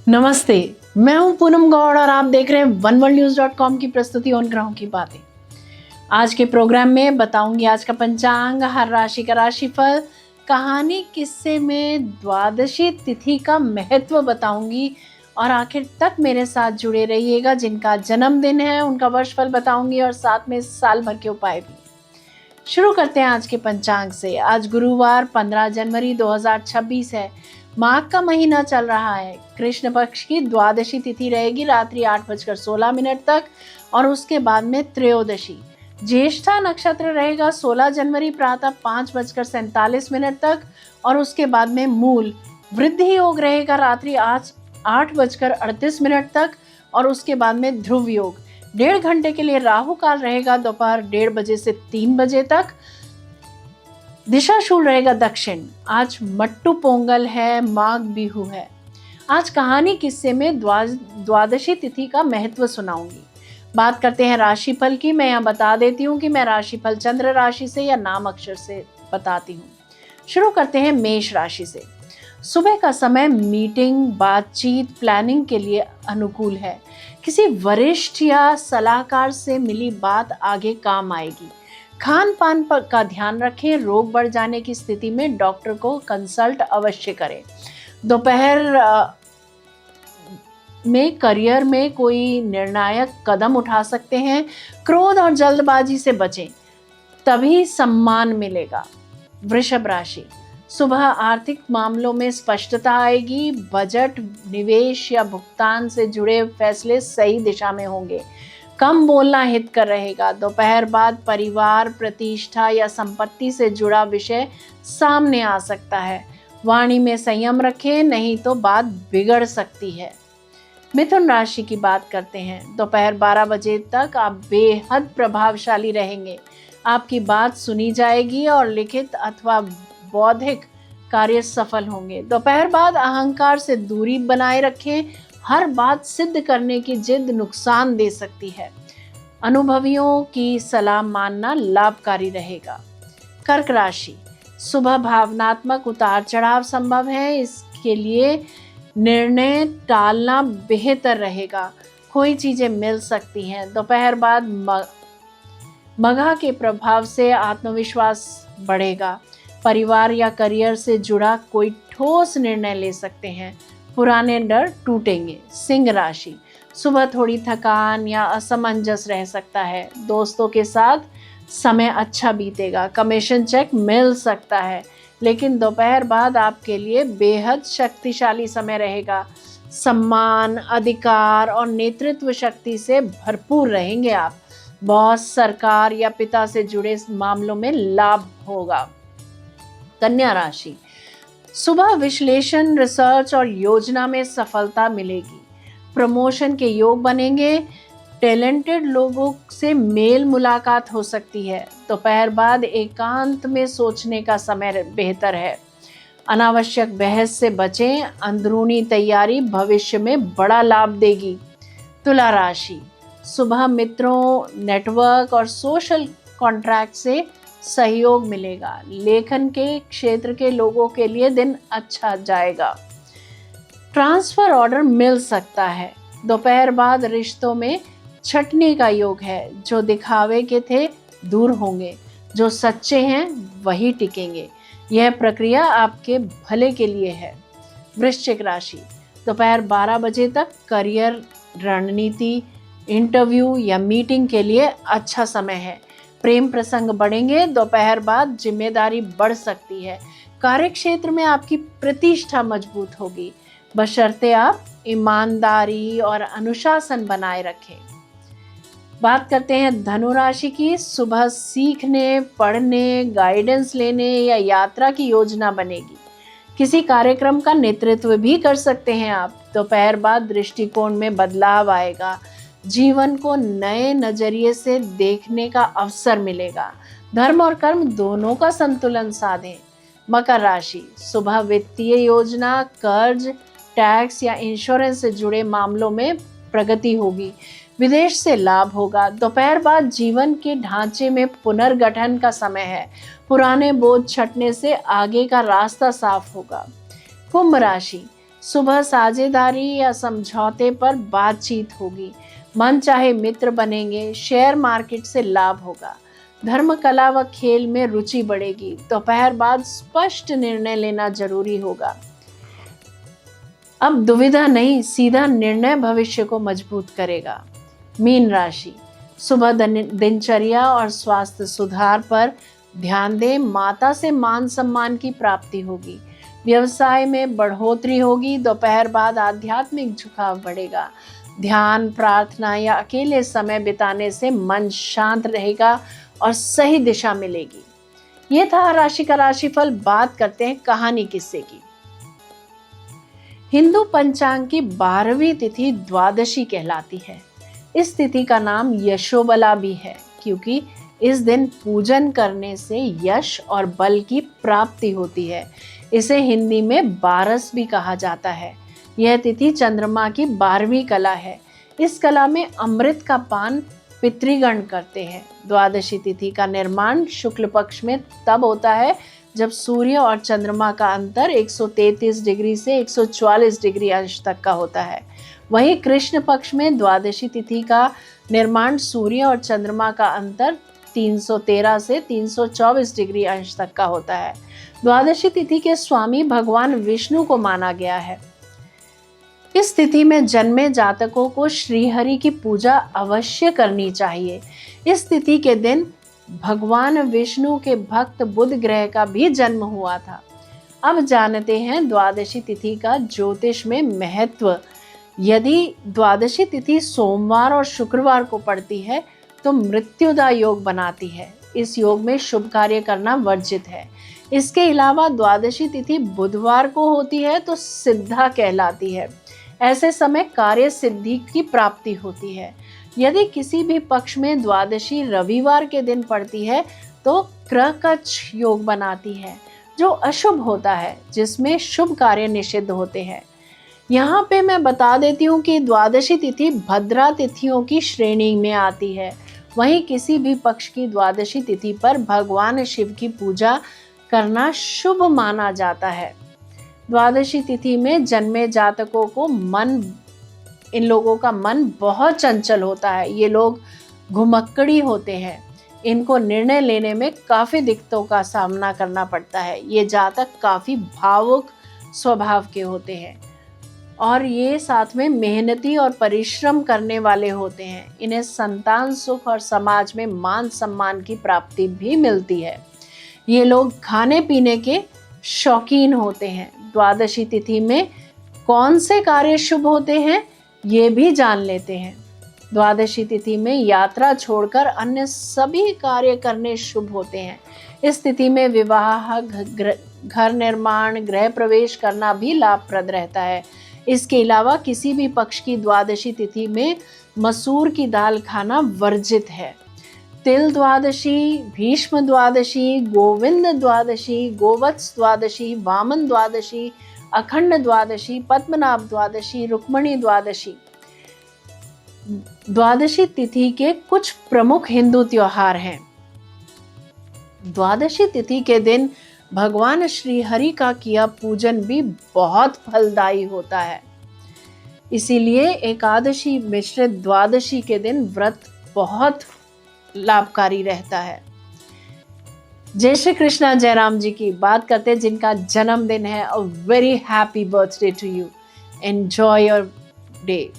नमस्ते। मैं हूं पूनम गौड़ और आप देख रहे हैं oneworldnews.com की प्रस्तुति उन ग्रहों की बातें। आज के प्रोग्राम में बताऊंगी आज का पंचांग, हर राशि का राशिफल, कहानी, किस्से में द्वादशी तिथि का महत्व बताऊंगी और आखिर तक मेरे साथ जुड़े रहिएगा। जिनका जन्मदिन है उनका वर्षफल बताऊंगी और साथ में साल भर के उपाय भी। शुरू करते हैं आज के पंचांग से। आज गुरुवार 15 जनवरी 2026 है। माघ का महीना चल रहा है। कृष्ण पक्ष की द्वादशी तिथि रहेगी रात्रि 8:16 तक और उसके बाद में त्रयोदशी। ज्येष्ठा नक्षत्र रहेगा 16 जनवरी प्रातः 5:47 तक और उसके बाद में मूल। वृद्धि योग रहेगा रात्रि 8:38 तक और उसके बाद में ध्रुव योग। 1.5 घंटे के लिए राहु काल रहेगा दोपहर 1:30 बजे से 3 बजे तक। दिशा शूल रहेगा दक्षिण। आज मट्टू पोंगल है, माघ बिहू है। आज कहानी किस्से में द्वादशी तिथि का महत्व सुनाऊंगी। बात करते हैं राशिफल की। मैं यहाँ बता देती हूँ कि मैं राशिफल चंद्र राशि से या नाम अक्षर से बताती हूँ। शुरू करते हैं मेष राशि से। सुबह का समय मीटिंग, बातचीत, प्लानिंग के लिए अनुकूल है। किसी वरिष्ठ या सलाहकार से मिली बात आगे काम आएगी। खान पान पर का ध्यान रखें। रोग बढ़ जाने की स्थिति में डॉक्टर को कंसल्ट अवश्य करें। दोपहर में करियर में कोई निर्णायक कदम उठा सकते हैं। क्रोध और जल्दबाजी से बचें, तभी सम्मान मिलेगा। वृषभ राशि। सुबह आर्थिक मामलों में स्पष्टता आएगी। बजट, निवेश या भुगतान से जुड़े फैसले सही दिशा में होंगे। कम बोलना हितकर रहेगा। दोपहर बाद परिवार, प्रतिष्ठा या संपत्ति से जुड़ा विषय सामने आ सकता है। वाणी में संयम रखें, नहीं तो बात बिगड़ सकती है। मिथुन राशि की बात करते हैं। दोपहर 12 बजे तक आप बेहद प्रभावशाली रहेंगे। आपकी बात सुनी जाएगी और लिखित अथवा बौद्धिक कार्य सफल होंगे। दोपहर बाद अहंकार से दूरी बनाए रखें। हर बात सिद्ध करने की जिद नुकसान दे सकती है। अनुभवियों की सलाह मानना लाभकारी रहेगा। कर्क राशि। सुबह भावनात्मक उतार चढ़ाव संभव है, इसके लिए निर्णय टालना बेहतर रहेगा। कोई चीजें मिल सकती हैं। दोपहर बाद मघा के प्रभाव से आत्मविश्वास बढ़ेगा। परिवार या करियर से जुड़ा कोई ठोस निर्णय ले सकते हैं। पुराने डर टूटेंगे। सिंह राशि। सुबह थोड़ी थकान या असमंजस रह सकता है। दोस्तों के साथ समय अच्छा बीतेगा। कमीशन चेक मिल सकता है, लेकिन दोपहर बाद आपके लिए बेहद शक्तिशाली समय रहेगा। सम्मान, अधिकार और नेतृत्व शक्ति से भरपूर रहेंगे आप। बॉस, सरकार या पिता से जुड़े मामलों में लाभ होगा। कन्या राशि। सुबह विश्लेषण, रिसर्च और योजना में सफलता मिलेगी। प्रमोशन के योग बनेंगे। टैलेंटेड लोगों से मेल मुलाकात हो सकती है। दोपहर बाद एकांत में सोचने का समय बेहतर है। अनावश्यक बहस से बचें। अंदरूनी तैयारी भविष्य में बड़ा लाभ देगी। तुला राशि। सुबह मित्रों, नेटवर्क और सोशल कॉन्ट्रैक्ट से सहयोग मिलेगा। लेखन के क्षेत्र के लोगों के लिए दिन अच्छा जाएगा। ट्रांसफर ऑर्डर मिल सकता है। दोपहर बाद रिश्तों में छटने का योग है। जो दिखावे के थे दूर होंगे। जो सच्चे हैं वही टिकेंगे। यह प्रक्रिया आपके भले के लिए है। वृश्चिक राशि। दोपहर 12 बजे तक करियर, रणनीति, इंटरव्यू या मीटिंग के लिए अच्छा समय है। प्रेम प्रसंग बढ़ेंगे। दोपहर बाद जिम्मेदारी बढ़ सकती है। कार्य क्षेत्र में आपकी प्रतिष्ठा मजबूत होगी, बशर्ते आप ईमानदारी और अनुशासन बनाए रखें। बात करते हैं धनु राशि की। सुबह सीखने, पढ़ने, गाइडेंस लेने या यात्रा की योजना बनेगी। किसी कार्यक्रम का नेतृत्व भी कर सकते हैं आप। दोपहर बाद दृष्टिकोण में बदलाव आएगा। जीवन को नए नजरिए से देखने का अवसर मिलेगा। धर्म और कर्म दोनों का संतुलन साधें। मकर राशि। सुबह वित्तीय योजना, कर्ज, टैक्स या इंश्योरेंस से जुड़े मामलों में प्रगति होगी। विदेश से लाभ होगा। दोपहर बाद जीवन के ढांचे में पुनर्गठन का समय है। पुराने बोझ छटने से आगे का रास्ता साफ होगा। कुंभ राशि। सुबह साझेदारी या समझौते पर बातचीत होगी। मन चाहे मित्र बनेंगे। शेयर मार्केट से लाभ होगा। धर्म, कला व खेल में रुचि बढ़ेगी। दोपहर बाद स्पष्ट निर्णय लेना जरूरी होगा। अब दुविधा नहीं, सीधा निर्णय भविष्य को मजबूत करेगा। मीन राशि, सुबह दिनचर्या और स्वास्थ्य सुधार पर ध्यान दें। माता से मान सम्मान की प्राप्ति होगी। व्यवसाय में बढ़ोतरी होगी। दोपहर बाद आध्यात्मिक झुकाव बढ़ेगा। ध्यान, प्रार्थना या अकेले समय बिताने से मन शांत रहेगा और सही दिशा मिलेगी। ये था राशि का राशिफल। बात करते हैं कहानी किस्से की। हिंदू पंचांग की 12वीं तिथि द्वादशी कहलाती है। इस तिथि का नाम यशोबला भी है, क्योंकि इस दिन पूजन करने से यश और बल की प्राप्ति होती है। इसे हिंदी में बारस भी कहा जाता है। यह तिथि चंद्रमा की 12वीं कला है। इस कला में अमृत का पान पितृगण करते हैं। द्वादशी तिथि का निर्माण शुक्ल पक्ष में तब होता है जब सूर्य और चंद्रमा का अंतर 133 डिग्री से 144 डिग्री अंश तक का होता है। वहीं कृष्ण पक्ष में द्वादशी तिथि का निर्माण सूर्य और चंद्रमा का अंतर 313 से 324 डिग्री अंश तक का होता है। द्वादशी तिथि के स्वामी भगवान विष्णु को माना गया है। इस तिथि में जन्मे जातकों को श्रीहरि की पूजा अवश्य करनी चाहिए। इस तिथि के दिन भगवान विष्णु के भक्त बुध ग्रह का भी जन्म हुआ था। अब जानते हैं द्वादशी तिथि का ज्योतिष में महत्व। यदि द्वादशी तिथि सोमवार और शुक्रवार को पड़ती है तो मृत्युदा योग बनाती है। इस योग में शुभ कार्य करना वर्जित है। इसके अलावा द्वादशी तिथि बुधवार को होती है तो सिद्धा कहलाती है। ऐसे समय कार्य सिद्धि की प्राप्ति होती है। यदि किसी भी पक्ष में द्वादशी रविवार के दिन पड़ती है तो क्रकच योग बनाती है, जो अशुभ होता है, जिसमें शुभ कार्य निषिद्ध होते हैं। यहाँ पे मैं बता देती हूँ कि द्वादशी तिथि भद्रा तिथियों की श्रेणी में आती है। वहीं किसी भी पक्ष की द्वादशी तिथि पर भगवान शिव की पूजा करना शुभ माना जाता है। द्वादशी तिथि में जन्मे जातकों को इन लोगों का मन बहुत चंचल होता है। ये लोग घुमक्कड़ी होते हैं। इनको निर्णय लेने में काफ़ी दिक्कतों का सामना करना पड़ता है। ये जातक काफ़ी भावुक स्वभाव के होते हैं और ये साथ में मेहनती और परिश्रम करने वाले होते हैं। इन्हें संतान सुख और समाज में मान सम्मान की प्राप्ति भी मिलती है। ये लोग खाने पीने के शौकीन होते हैं। द्वादशी तिथि में कौन से कार्य शुभ होते हैं ये भी जान लेते हैं। द्वादशी तिथि में यात्रा छोड़कर अन्य सभी कार्य करने शुभ होते हैं। इस तिथि में विवाह, घर निर्माण, गृह प्रवेश करना भी लाभप्रद रहता है। इसके अलावा किसी भी पक्ष की द्वादशी तिथि में मसूर की दाल खाना वर्जित है। तिल द्वादशी, भीष्म द्वादशी, गोविंद द्वादशी, गोवत्स द्वादशी, वामन द्वादशी, अखंड द्वादशी, पद्मनाभ द्वादशी, रुक्मणी द्वादशी। द्वादशी तिथि के कुछ प्रमुख हिंदू त्योहार हैं। द्वादशी तिथि के दिन भगवान श्री हरि का किया पूजन भी बहुत फलदायी होता है। इसीलिए एकादशी मिश्रित द्वादशी के दिन व्रत बहुत लाभकारी रहता है। जय श्री कृष्णा। जयराम जी की बात करते हैं जिनका जन्मदिन है। A very happy birthday to you. Enjoy your day.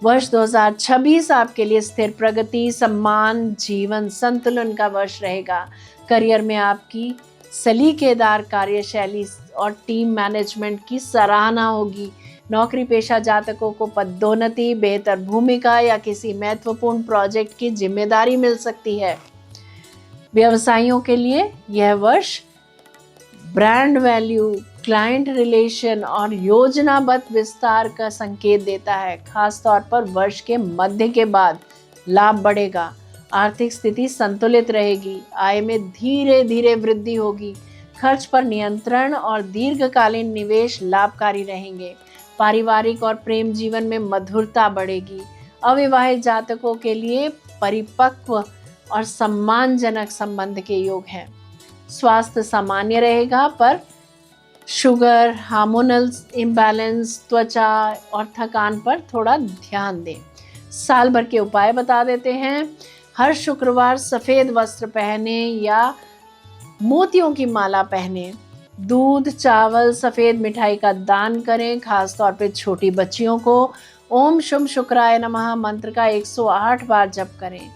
वर्ष 2026 आपके लिए स्थिर प्रगति, सम्मान, जीवन संतुलन का वर्ष रहेगा। करियर में आपकी सलीकेदार कार्यशैली और टीम मैनेजमेंट की सराहना होगी। नौकरी पेशा जातकों को पदोन्नति, बेहतर भूमिका या किसी महत्वपूर्ण प्रोजेक्ट की जिम्मेदारी मिल सकती है। व्यवसायियों के लिए यह वर्ष ब्रांड वैल्यू, क्लाइंट रिलेशन और योजनाबद्ध विस्तार का संकेत देता है। खासतौर पर वर्ष के मध्य के बाद लाभ बढ़ेगा। आर्थिक स्थिति संतुलित रहेगी। आय में धीरे धीरे वृद्धि होगी। खर्च पर नियंत्रण और दीर्घकालीन निवेश लाभकारी रहेंगे। पारिवारिक और प्रेम जीवन में मधुरता बढ़ेगी। अविवाहित जातकों के लिए परिपक्व और सम्मानजनक संबंध के योग हैं। स्वास्थ्य सामान्य रहेगा, पर शुगर, हार्मोनल इम्बैलेंस, त्वचा और थकान पर थोड़ा ध्यान दें। साल भर के उपाय बता देते हैं। हर शुक्रवार सफ़ेद वस्त्र पहने या मोतियों की माला पहने। दूध, चावल, सफ़ेद मिठाई का दान करें, खासतौर पे छोटी बच्चियों को। ओम शुभ शुक्राय नमः मंत्र का 108 बार जप करें।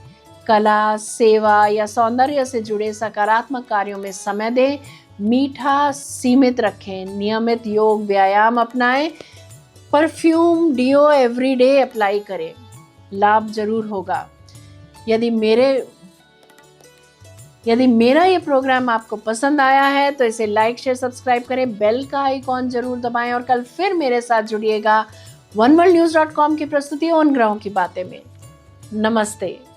कला, सेवा या सौंदर्य से जुड़े सकारात्मक कार्यों में समय दें। मीठा सीमित रखें। नियमित योग व्यायाम अपनाएं। परफ्यूम, डिओ एवरीडे अप्लाई करें। लाभ जरूर होगा। यदि मेरा ये प्रोग्राम आपको पसंद आया है तो इसे लाइक, शेयर, सब्सक्राइब करें, बेल का आइकॉन जरूर दबाएं और कल फिर मेरे साथ जुड़िएगा oneworldnews.com की प्रस्तुति उन ग्रहों की बातें में। नमस्ते।